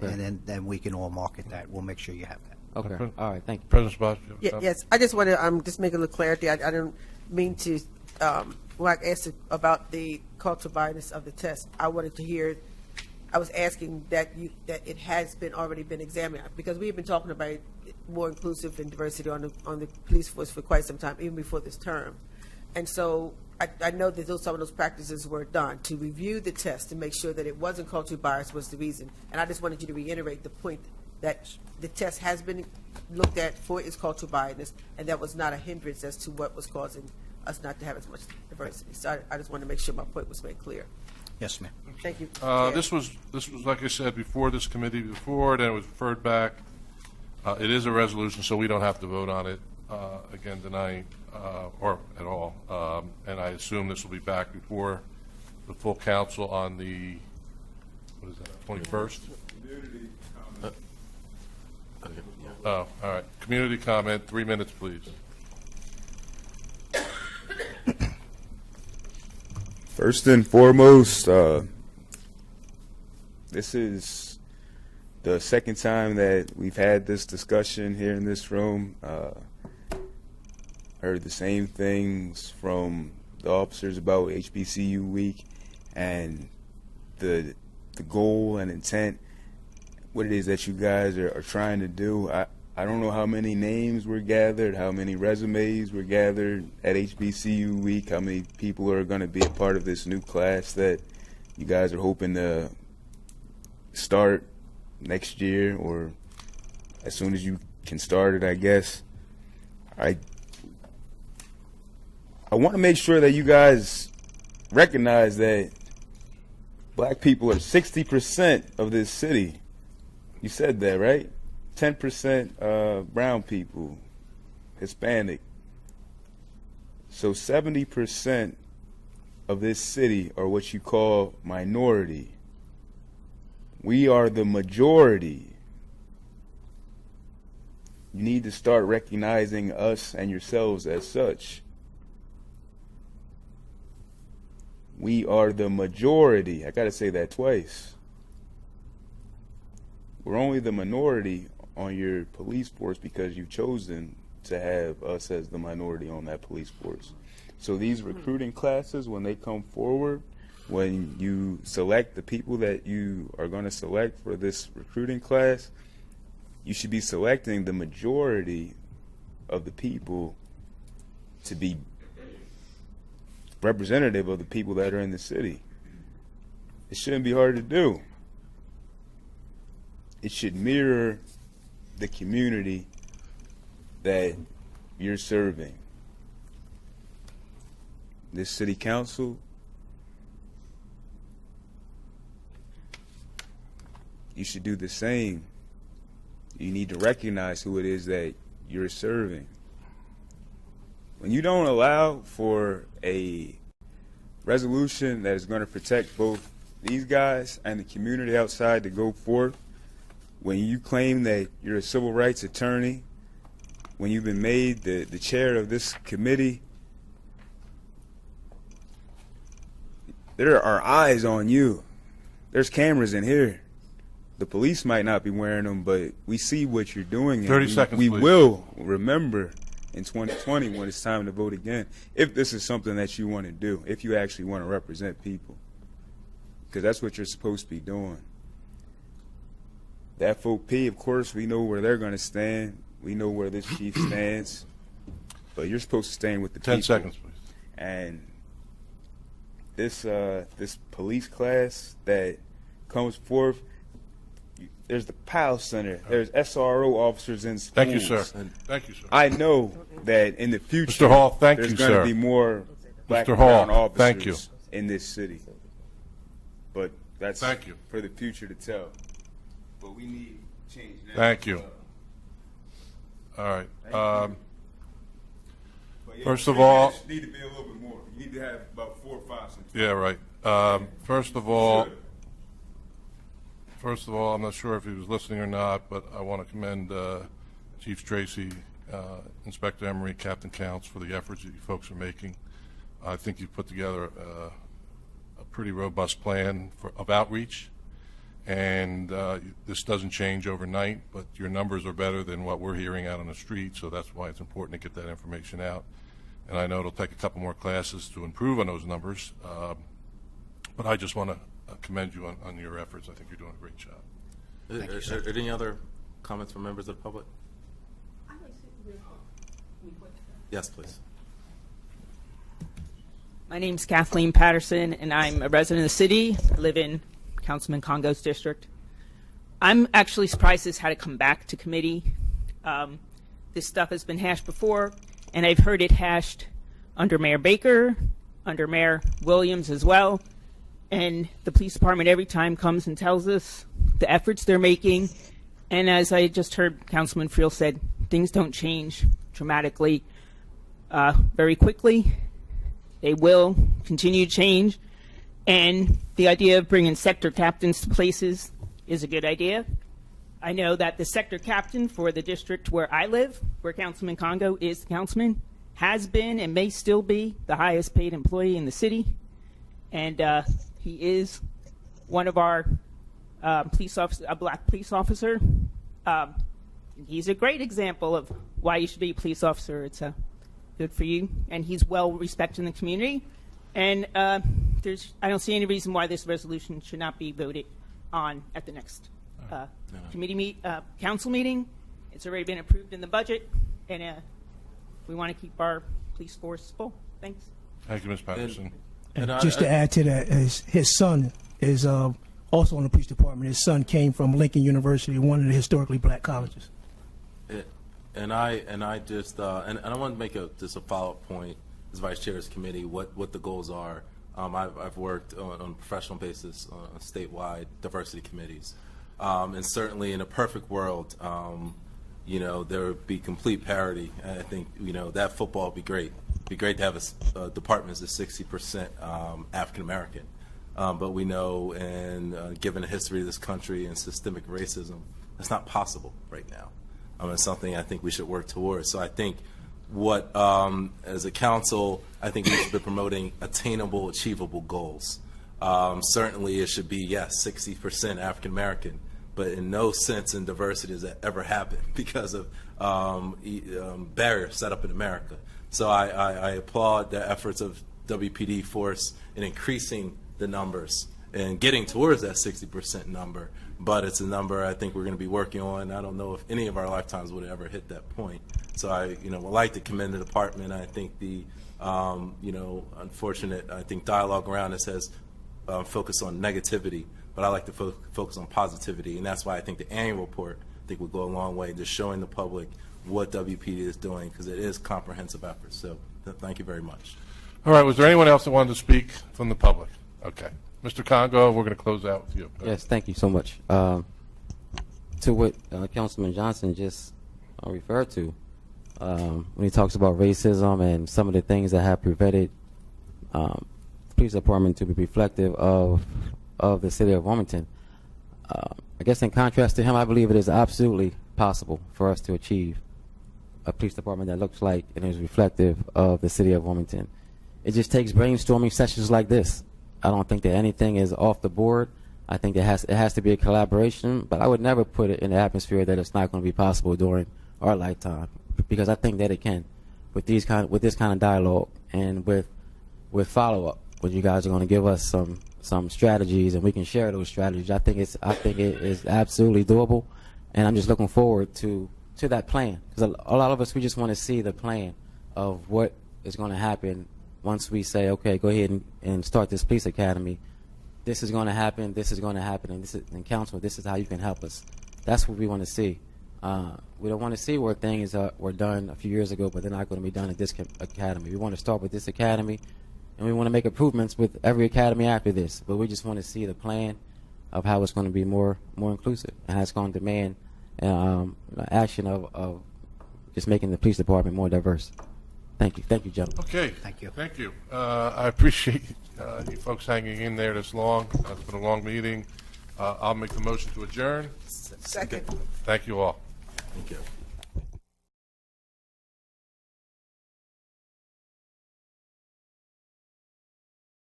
Okay. and then we can all market that. We'll make sure you have that. Okay. All right. Thank you. President Spot, you have a comment? Yes, I just want to just make a little clarity. I don't mean to, when I asked about the cultural bias of the test, I wanted to hear, I was asking that it has already been examined, because we have been talking about more inclusive and diversity on the police force for quite some time, even before this term. And so I know that some of those practices were done to review the test to make sure that it wasn't cultural bias was the reason. And I just wanted you to reiterate the point that the test has been looked at for its cultural bias, and that was not a hindrance as to what was causing us not to have as much diversity. So I just wanted to make sure my point was made clear. Yes, ma'am. Thank you. This was like I said before, this committee before, then it was referred back. It is a resolution, so we don't have to vote on it again tonight or at all. And I assume this will be back before the full council on the, what is that, 21st? Oh, all right. Community comment, 3 minutes, please. First and foremost, this is the second time that we've had this discussion here in this room. Heard the same things from the officers about HBCU week and the goal and intent, what it is that you guys are trying to do. I don't know how many names were gathered, how many resumes were gathered at HBCU week, how many people are going to be a part of this new class that you guys are hoping to start next year or as soon as you can start it, I guess. I want to make sure that you guys recognize that black people are 60% of this city. You said that, right? 10% brown people, Hispanic. So 70% of this city are what you call minority. We are the majority. You need to start recognizing us and yourselves as such. We are the majority. I gotta say that twice. We're only the minority on your police force because you've chosen to have us as the minority on that police force. So these recruiting classes, when they come forward, when you select the people that you are going to select for this recruiting class, you should be selecting the majority of the people to be representative of the people that are in the city. It shouldn't be hard to do. It should mirror the community that you're serving. This city council, you should do the same. You need to recognize who it is that you're serving. When you don't allow for a resolution that is going to protect both these guys and the community outside to go forth, when you claim that you're a civil rights attorney, when you've been made the chair of this committee, there are eyes on you. There's cameras in here. The police might not be wearing them, but we see what you're doing. 30 seconds, we please. will remember in 2020 when it's time to vote again, if this is something that you want to do, if you actually want to represent people. Because that's what you're supposed to be doing. The FOP, of course, we know where they're going to stand. We know where this chief stands. But you're supposed to stand with the 10 people. seconds, please. And this police class that comes forth, there's the PAL Center. There's SRO officers in schools. Thank you, sir. Thank you, sir. I know that in the future, Mr. Hall, thank there's you, going sir. to be more black Mr. and brown Hall, officers thank you. in this city. But that's Thank you. for the future to tell. But we need change now. Thank you. All right. But yeah, First of you all, need to be a little bit more. You need to have about 4 or 5 sometimes. yeah, right. First of all, I'm not sure if he was listening or not, but I want to commend Chief Tracy, Inspector Emery, Captain Counts for the efforts that you folks are making. I think you've put together a pretty robust plan of outreach, and this doesn't change overnight, but your numbers are better than what we're hearing out on the street, so that's why it's important to get that information out. And I know it'll take a couple more classes to improve on those numbers, but I just want to commend you on your efforts. I think you're doing a great job. Are there any other comments from members of the public? Yes, please. My name's Kathleen Patterson, and I'm a resident of the city. I live in Councilman Congo's district. I'm actually surprised this had to come back to committee. This stuff has been hashed before, and I've heard it hashed under Mayor Baker, under Mayor Williams as well. And the police department every time comes and tells us the efforts they're making. And as I just heard Councilman Friel said, things don't change dramatically very quickly. They will continue to change. And the idea of bringing sector captains to places is a good idea. I know that the sector captain for the district where I live, where Councilman Congo is the councilman, has been and may still be the highest paid employee in the city. And he is one of our police officers, a black police officer. He's a great example of why you should be a police officer. It's good for you. And he's well respected in the community. And I don't see any reason why this resolution should not be voted on at the next council meeting. It's already been approved in the budget, and we want to keep our police force full. Thanks. Thank you, Ms. Patterson. And just to add to that, his son is also in the police department. His son came from Lincoln University, one of the historically black colleges. And I want to make just a follow-up point as vice chair of this committee, what the goals are. I've worked on a professional basis on statewide diversity committees, and certainly in a perfect world, there would be complete parity. And I think that football would be great. It'd be great to have a department that's 60% African American, but we know, and given the history of this country and systemic racism, that's not possible right now. It's something I think we should work towards. So I think as a council, I think we should be promoting attainable, achievable goals. Certainly it should be, yes, 60% African American, but in no sense in diversity does that ever happen because of barriers set up in America. So I applaud the efforts of WPD force in increasing the numbers and getting towards that 60% number. But it's a number I think we're going to be working on. I don't know if any of our lifetimes would ever hit that point. So I would like to commend the department. I think the unfortunate dialogue around this has focused on negativity, but I like to focus on positivity, and that's why I think the annual report would go a long way in just showing the public what WPD is doing, because it is comprehensive effort. So thank you very much. All right. Was there anyone else that wanted to speak from the public? Okay. Mr. Congo, we're going to close out with you. Yes, thank you so much. To what Councilman Johnson just referred to, when he talks about racism and some of the things that have prevented the police department to be reflective of the city of Wilmington, I guess in contrast to him, I believe it is absolutely possible for us to achieve a police department that looks like and is reflective of the city of Wilmington. It just takes brainstorming sessions like this. I don't think that anything is off the board. I think it has to be a collaboration, but I would never put it in the atmosphere that it's not going to be possible during our lifetime, because I think that it can, with this kind of dialogue and with follow-up, when you guys are going to give us some strategies and we can share those strategies. I think it is absolutely doable, and I'm just looking forward to that plan, because a lot of us, we just want to see the plan of what is going to happen once we say, okay, go ahead and start this police academy. This is going to happen, this is going to happen, and council, this is how you can help us. That's what we want to see. We don't want to see where things were done a few years ago, but they're not going to be done at this academy. We want to start with this academy, and we want to make improvements with every academy after this. But we just want to see the plan of how it's going to be more inclusive, and that's going to demand action of just making the police department more diverse. Thank you, gentlemen. Okay. Thank you. Thank you. I appreciate you folks hanging in there this long. It's been a long meeting. I'll make the motion to adjourn. Second. Thank you all. Thank you.